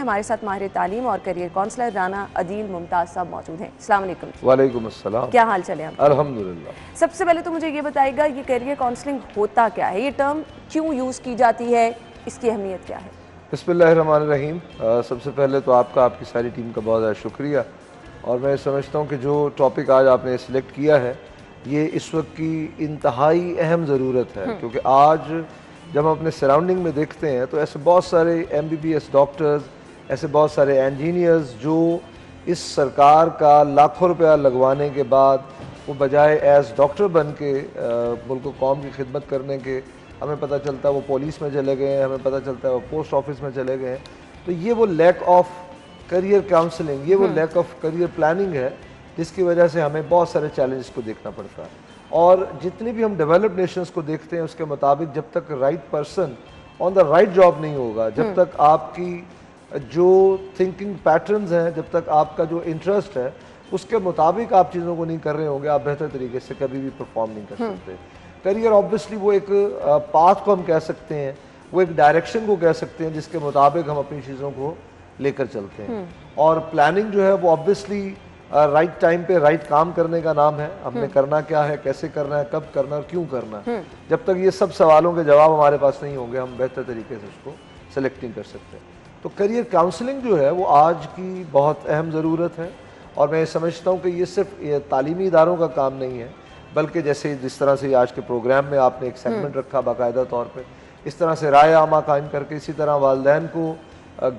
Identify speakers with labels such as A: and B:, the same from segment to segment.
A: ہمارے ساتھ ماہر تعلیم اور کیریئر کونسلر رانا عدیل ممتاز صاحب موجود ہیں۔ السلام علیکم۔
B: وعلیکم السلام۔
A: کیا حال چلے آپ؟
B: الحمدللہ۔
A: سب سے پہلے تو مجھے یہ بتائے گا یہ کیریئر کونسلنگ ہوتا کیا ہے، یہ ٹرم کیوں یوز کی جاتی ہے، اس کی اہمیت کیا ہے؟
B: بسم اللہ الرحمن الرحیم۔ سب سے پہلے تو آپ کی ساری ٹیم کا بہت زیادہ شکریہ، اور میں سمجھتا ہوں کہ جو ٹاپک آج آپ نے سلیکٹ کیا ہے یہ اس وقت کی انتہائی اہم ضرورت ہے، کیونکہ آج جب ہم اپنے سراؤنڈنگ میں دیکھتے ہیں تو ایسے بہت سارے MBBS ڈاکٹرز، ایسے بہت سارے انجینئرز جو اس سرکار کا لاکھوں روپیہ لگوانے کے بعد وہ بجائے ایز ڈاکٹر بن کے ملک و قوم کی خدمت کرنے کے، ہمیں پتہ چلتا ہے وہ پولیس میں چلے گئے ہیں، ہمیں پتہ چلتا ہے وہ پوسٹ آفس میں چلے گئے ہیں۔ تو یہ وہ لیک آف کیریئر کاؤنسلنگ، یہ وہ لیک آف کیریئر پلاننگ ہے جس کی وجہ سے ہمیں بہت سارے چیلنجز کو دیکھنا پڑتا ہے۔ اور جتنی بھی ہم ڈیولپڈ نیشنز کو دیکھتے ہیں اس کے مطابق جب تک right person on the right job نہیں ہوگا، جب تک آپ کی جو تھنکنگ پیٹرنز ہیں، جب تک آپ کا جو انٹرسٹ ہے اس کے مطابق آپ چیزوں کو نہیں کر رہے ہوں گے، آپ بہتر طریقے سے کبھی بھی پرفارم نہیں کر سکتے۔ کیریئر آبویسلی وہ ایک پاتھ کو ہم کہہ سکتے ہیں، وہ ایک ڈائریکشن کو کہہ سکتے ہیں جس کے مطابق ہم اپنی چیزوں کو لے کر چلتے ہیں۔ اور پلاننگ جو ہے وہ آبویسلی رائٹ ٹائم پہ رائٹ کام کرنے کا نام ہے۔ ہم نے کرنا کیا ہے، کیسے کرنا ہے، کب کرنا ہے اور کیوں کرنا ہے۔ جب تک یہ سب سوالوں کے جواب ہمارے پاس نہیں ہوں گے ہم بہتر طریقے سے اس کو سلیکٹ نہیں کر سکتے۔ تو کیریئر کاؤنسلنگ جو ہے وہ آج کی بہت اہم ضرورت ہے، اور میں سمجھتا ہوں کہ یہ صرف تعلیمی اداروں کا کام نہیں ہے، بلکہ جس طرح سے آج کے پروگرام میں آپ نے ایک سیگمنٹ رکھا باقاعدہ طور پہ، اس طرح سے رائے عامہ قائم کر کے، اسی طرح والدین کو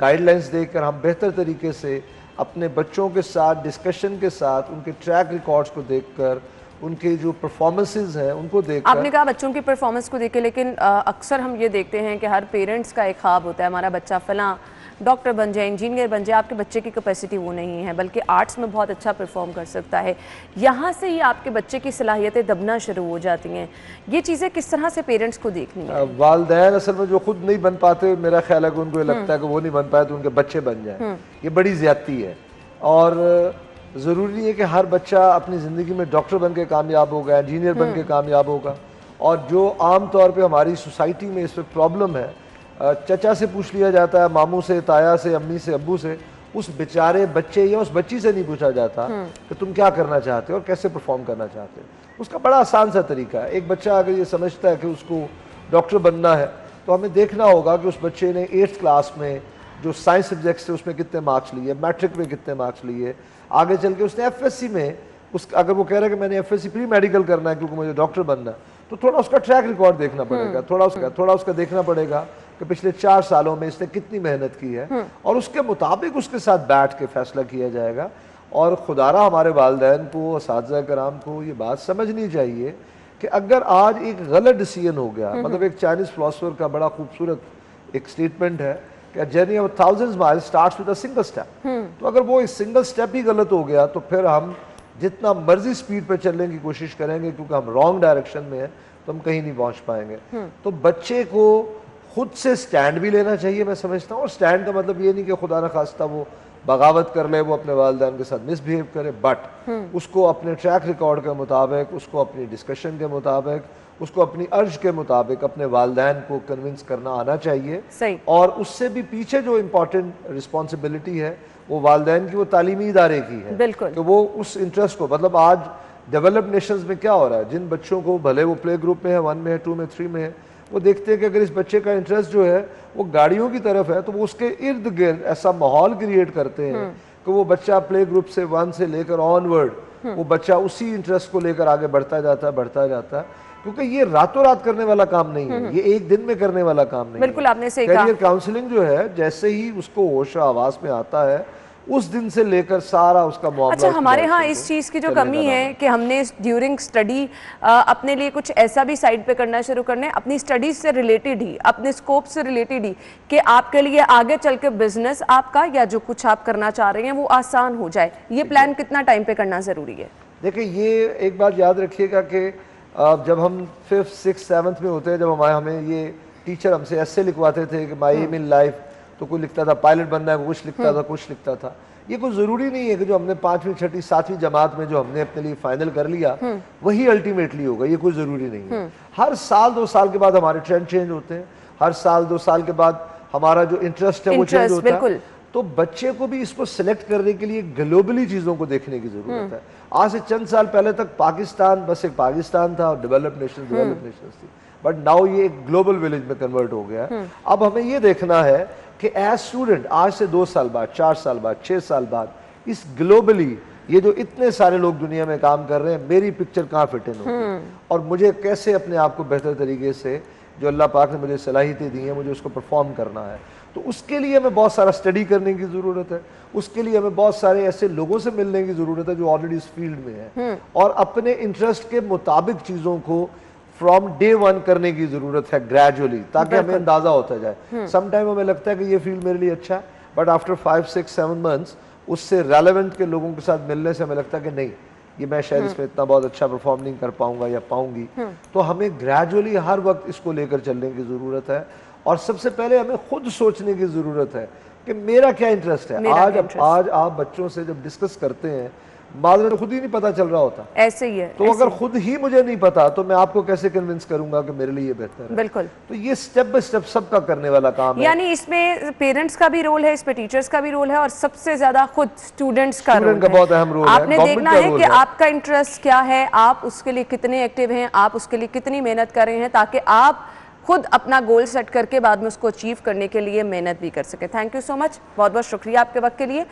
B: گائیڈ لائنز دے کر ہم بہتر طریقے سے اپنے بچوں کے ساتھ ڈسکشن کے ساتھ ان کے ٹریک ریکارڈز کو دیکھ کر، ان کے جو پرفارمنسز ہیں ان کو دیکھ کر۔
A: آپ نے کہا بچوں کی پرفارمنس کو دیکھے، لیکن اکثر ہم یہ دیکھتے ہیں کہ ہر پیرنٹس کا ایک خواب ہوتا ہے ہمارا بچہ فلاں ڈاکٹر بن جائے، انجینئر بن جائے۔ آپ کے بچے کی کیپیسٹی وہ نہیں ہے، بلکہ آرٹس میں بہت اچھا پرفارم کر سکتا ہے۔ یہاں سے ہی آپ کے بچے کی صلاحیتیں دبنا شروع ہو جاتی ہیں۔ یہ چیزیں کس طرح سے پیرنٹس کو دیکھنی ہیں؟
B: والدین اصل میں جو خود نہیں بن پاتے، میرا خیال ہے کہ ان کو یہ لگتا ہے کہ وہ نہیں بن پائے تو ان کے بچے بن جائیں، یہ بڑی زیادتی ہے۔ اور ضروری نہیں ہے کہ ہر بچہ اپنی زندگی میں ڈاکٹر بن کے کامیاب ہوگا، انجینئر بن کے کامیاب ہوگا۔ اور جو عام طور پہ ہماری سوسائٹی میں اس وقت پرابلم ہے، چچا سے پوچھ لیا جاتا ہے، ماموں سے، تایا سے، امی سے، ابو سے، اس بیچارے بچے یا اس بچی سے نہیں پوچھا جاتا کہ تم کیا کرنا چاہتے ہو اور کیسے پرفارم کرنا چاہتے ہو۔ اس کا بڑا آسان سا طریقہ ہے۔ ایک بچہ اگر یہ سمجھتا ہے کہ اس کو ڈاکٹر بننا ہے تو ہمیں دیکھنا ہوگا کہ اس بچے نے 8th کلاس میں جو سائنس سبجیکٹس تھے اس میں کتنے مارکس لیے، میٹرک میں کتنے مارکس لیے، آگے چل کے اس نے FSC میں اگر وہ کہہ رہا ہے کہ میں نے FSC پری میڈیکل کرنا ہے کیونکہ مجھے ڈاکٹر بننا ہے، تو تھوڑا اس کا ٹریک ریکارڈ دیکھنا پڑے گا، تھوڑا اس کا دیکھنا پڑے گا کہ پچھلے 4 سالوں میں اس نے کتنی محنت کی ہے، اور اس کے مطابق اس کے ساتھ بیٹھ کے فیصلہ کیا جائے گا۔ اور خدارہ ہمارے والدین کو، اساتذہ کرام کو یہ بات سمجھنی چاہیے کہ اگر آج ایک غلط ڈیسیژن ہو گیا، مطلب ایک چائنیز فلاسفر کا بڑا خوبصورت ایک سٹیٹمنٹ ہے کہ journey of 1000 miles starts with a single step، تو اگر وہ سنگل سٹیپ ہی غلط ہو گیا تو پھر ہم جتنا مرضی سپیڈ پہ چلنے کی کوشش کریں گے کیونکہ ہم رانگ ڈائریکشن میں ہیں تو ہم کہیں نہیں پہنچ پائیں گے۔ تو بچے کو خود سے سٹینڈ بھی لینا چاہیے، میں سمجھتا ہوں۔ اور سٹینڈ کا مطلب یہ نہیں کہ خدا نخواستہ وہ بغاوت کر لے، وہ اپنے والدین کے ساتھ مس بہیو کرے، بٹ اس کو اپنے ٹریک ریکارڈ کے مطابق، اس کو اپنی ڈسکشن کے مطابق، اس کو اپنی ارج کے مطابق اپنے والدین کو کنونس کرنا آنا چاہیے۔ اور اس سے بھی پیچھے جو امپورٹنٹ رسپانسبلٹی ہے وہ والدین کی، وہ تعلیمی ادارے کی ہے کہ وہ اس انٹرسٹ کو، مطلب آج ڈیولپڈ نیشنز میں کیا ہو رہا ہے، جن بچوں کو بھلے وہ پلے گروپ میں ہے، 1 میں ہے، 2 میں، 3 میں ہے، وہ دیکھتے ہیں کہ اگر اس بچے کا انٹرسٹ جو ہے وہ گاڑیوں کی طرف ہے تو وہ اس کے ارد گرد ایسا ماحول کریٹ کرتے ہیں کہ وہ بچہ پلے گروپ سے 1 سے لے کر آن ورڈ وہ بچہ اسی انٹرسٹ کو لے کر آگے بڑھتا جاتا ہے، کیونکہ یہ راتوں رات کرنے والا کام نہیں ہے، یہ ایک دن میں کرنے والا کام نہیں ہے۔
A: بالکل آپ نے صحیح کہا۔
B: کیریئر کاؤنسلنگ جو ہے جیسے ہی اس کو ہوش و حواس میں آتا ہے اس دن سے لے کر سارا اس کا معاملہ۔
A: اچھا، ہمارے ہاں اس چیز کی جو کمی ہے کہ ہم نے ڈیورنگ سٹڈی اپنے لیے کچھ ایسا بھی سائڈ پہ کرنا شروع کرنا ہے اپنی سٹڈیز سے ریلیٹڈ ہی، اپنے سکوپ سے ریلیٹڈ ہی، کہ آپ کے لیے آگے چل کے بزنس آپ کا یا جو کچھ آپ کرنا چاہ رہے ہیں وہ آسان ہو جائے۔ یہ پلان کتنا ٹائم پہ کرنا ضروری ہے؟
B: دیکھیں، یہ ایک بات یاد رکھیے گا کہ جب ہم 5th 6th 7th میں ہوتے ہیں، جب ہمیں یہ ٹیچر ہم سے ایسے لکھواتے تھے کہ مائی ایم ان لائف، تو کوئی لکھتا تھا پائلٹ بننا ہے، کچھ لکھتا تھا۔ یہ کوئی ضروری نہیں ہے کہ جو ہم نے 5ویں 6ٹھی 7ویں جماعت میں جو ہم نے اپنے لیے فائنل کر لیا وہی الٹیمیٹلی ہوگا، یہ کوئی ضروری نہیں ہے۔ ہر سال 2 سال کے بعد ہمارے ٹرینڈ چینج ہوتے ہیں، ہر سال 2 سال کے بعد ہمارا جو انٹرسٹ ہے وہ چینج ہوتا ہے۔ تو بچے کو بھی اس کو سلیکٹ کرنے کے لیے گلوبلی چیزوں کو دیکھنے کی ضرورت ہے. آج سے چند سال پہلے تک پاکستان بس ایک پاکستان تھا اور ڈیولپڈ نیشنز تھی, بٹ ناؤ یہ ایک گلوبل ولیج میں کنورٹ ہو گیا. اب ہمیں یہ دیکھنا ہے کہ ایز اسٹوڈنٹ آج سے 2 سال بعد, 4 سال بعد, 6 سال بعد اس گلوبلی یہ جو اتنے سارے لوگ دنیا میں کام کر رہے ہیں, میری پکچر کہاں فٹ ان ہوگی, اور مجھے کیسے اپنے آپ کو بہتر طریقے سے جو اللہ پاک نے مجھے صلاحیتیں دی ہیں مجھے اس کو پرفارم کرنا ہے. تو اس کے لیے ہمیں بہت سارا اسٹڈی کرنے کی ضرورت ہے, اس کے لیے ہمیں بہت سارے ایسے لوگوں سے ملنے کی ضرورت ہے جو آلریڈی اس فیلڈ میں ہیں, اور اپنے انٹرسٹ کے مطابق چیزوں کو فرام ڈے ون کرنے کی ضرورت ہے گریجولی, تاکہ ہمیں اندازہ ہوتا جائے. سم ٹائم ہمیں لگتا ہے کہ یہ فیلڈ میرے لیے اچھا ہے, بٹ آفٹر 5, 6, 7 منتھس اس سے ریلیونٹ کے لوگوں کے ساتھ ملنے سے ہمیں لگتا ہے کہ نہیں, یہ میں شاید اس میں اتنا بہت اچھا پرفارم نہیں کر پاؤں گا یا پاؤں گی. تو ہمیں گریجولی ہر وقت اس کو لے کر چلنے کی ضرورت ہے, اور سب سے پہلے ہمیں خود سوچنے کی ضرورت ہے کہ میرا کیا انٹرسٹ ہے. آج آپ بچوں سے جب ڈسکس کرتے ہیں معذرت خود ہی نہیں پتا چل رہا ہوتا,
A: ایسے ہی ہے.
B: تو اگر خود ہی مجھے نہیں پتا تو میں آپ کو کیسے کنونس کروں گا کہ میرے لیے یہ بہتر ہے.
A: بالکل.
B: تو یہ سٹیپ بائی سٹیپ سب کا کرنے والا کام ہے.
A: یعنی اس میں پیرنٹس کا بھی رول ہے, اس میں ٹیچرز کا بھی رول ہے, اور سب سے زیادہ خود اسٹوڈنٹس کا رول ہے.
B: بہت اہم رول ہے.
A: آپ نے دیکھنا ہے کہ آپ کا انٹرسٹ کیا ہے, آپ اس کے لیے کتنے ایکٹیو ہیں, آپ اس کے لیے کتنی محنت کر رہے ہیں, تاکہ آپ خود اپنا گول سیٹ کر کے بعد میں اس کو اچیو کرنے کے لیے محنت بھی کر سکیں. تھینک یو سو مچ, بہت بہت شکریہ آپ کے وقت کے لیے.